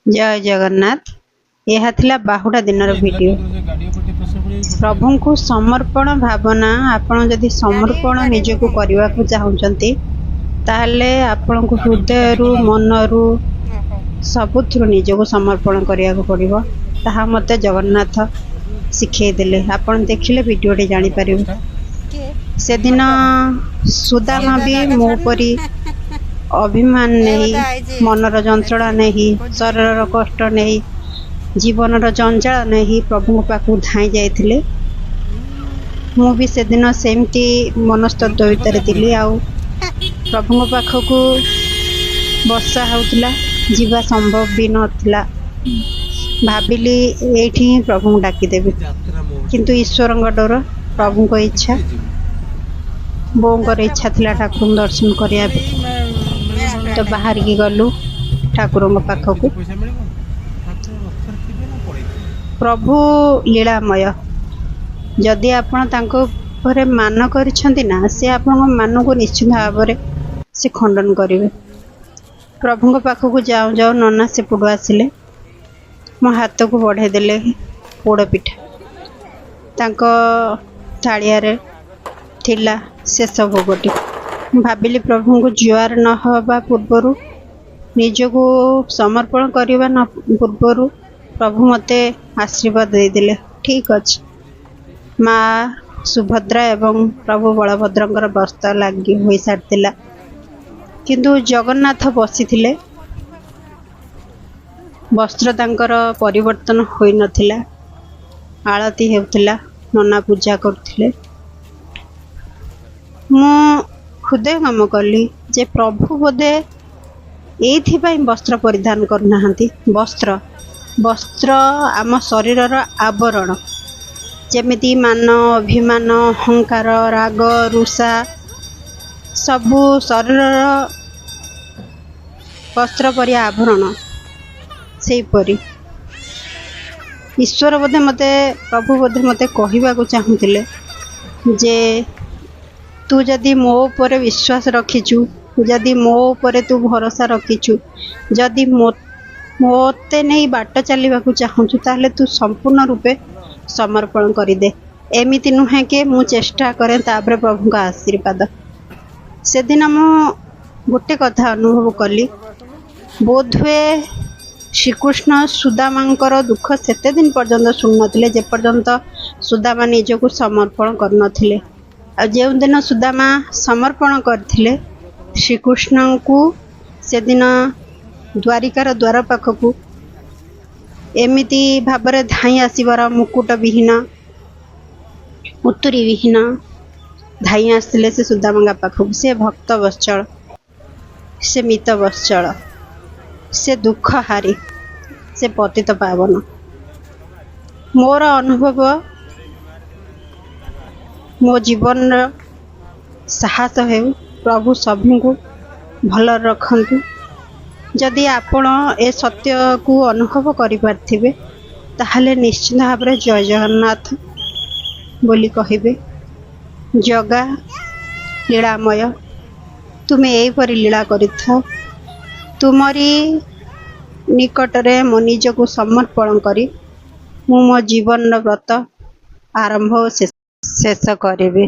जय जगन्नाथ। यह थिला बाहुडा दिनर वीडियो। प्रभु को समर्पण भावना आपण जदि समर्पण निजको करने को चाहते ताहले आपण को हृदय रु मन रु सबुथु निजको समर्पण करने को पड़ो। ताहा मते जगन्नाथ शिखे देले। आपण देखिले वीडियो टे जानि परिबे। से दिन सुदामा भी मो परी अभिमान नहीं, मनर जंत्रणा नहीं, शरीर कष्ट नहीं, जीवन जंजाल नहीं, प्रभु पाखु धाई जाइथिले। मु भी से दिन सेमती मनस्तत्व भितर थिली। आउ प्रभु पाखकु वर्षा होउतला, जीवा संभव भी नथिला। भाबिली एठी प्रभु डाकी देबे, किंतु ईश्वरंग डर, प्रभु को इच्छा, बोंगर इच्छा थिला ठाकुर दर्शन करिया। तो बाहर की गलु ठाकुर पाखक। प्रभु लीलामय। जदि आपण तांको परे मान करिसेंती ना, से आपण मान को निश्चित भाव से खंडन करेंगे। प्रभु पाखक जाऊँ जाऊँ नना से पुड़ आसिले, मो हाथ को बढ़े देले पोड़ पिठा। तांको थालिया रे थिला शेष भोगटी। भाविली प्रभु को जुआर न हवा पूर्वर, निजको समर्पण करने न पूर्वर प्रभु मते आशीर्वाद देदेले। ठीक अच्छे। माँ सुभद्रा एवं प्रभु बलभद्र वस्त्र लगी हो सारी, किंतु जगन्नाथ बसी थिले, वस्त्र तांकर परिवर्तन होई नथिला। आरती हेउथिला, नना पूजा करथिले। मु हृदय गम कली जे प्रभु बोधे एइथिपाई वस्त्र परिधान करना। वस्त्र वस्त्र आम शरीर आवरण, जेमिति मान, अभिमान, अहंकार, राग, रुषा सबु शरीर वस्त्र परि आवरण। से परी ईश्वर बोधे मते, प्रभु बोधे मते कहवा को चाहूतिले जे तू जदि मो ऊपर विश्वास रखीचु, जदि मो ऊपर तू भरोसा रखीचु, जदि मोते नहीं बाट चलवा चाहूँ, ताहले तू संपूर्ण रूपे समर्पण करदे। एमिति नुहे कि मु चेष्टा करें तापर प्रभु का आशीर्वाद। से दिन मु गोटे कथा अनुभव कली। बोधवे श्रीकृष्ण सुदामांकर दुख सेते दिन पर्यंत शुणु नथिले, जे पर्यंत सुदामा निजको समर्पण कर नथिले। जो दिन सुदामा समर्पण करथिले श्रीकृष्ण को, से दिन द्वारिकार द्वार पाखक एमिति भाବରେ धाई आसबार, मुकुट विहीन, उत्तरी विहीन धाई आसले से सुदामा पाखक। से भक्त वत्सल, से मित वत्सल, से दुख हारी, से पतित पावन। मोर अनुभव, मो जीवन साहस है। प्रभु सभी को भल रखंतु। जदि आपण ए सत्य को अनुभव करि पारथिबे ताहले निश्चित भाव में जय जगन्नाथ बोली कहिबे। जगा लीलामय, तुमे एई परि लीला करिथा। तुमरी निकटरे मो निजको समर्पण करी मो जीवन व्रत आरंभ शेष करेबे।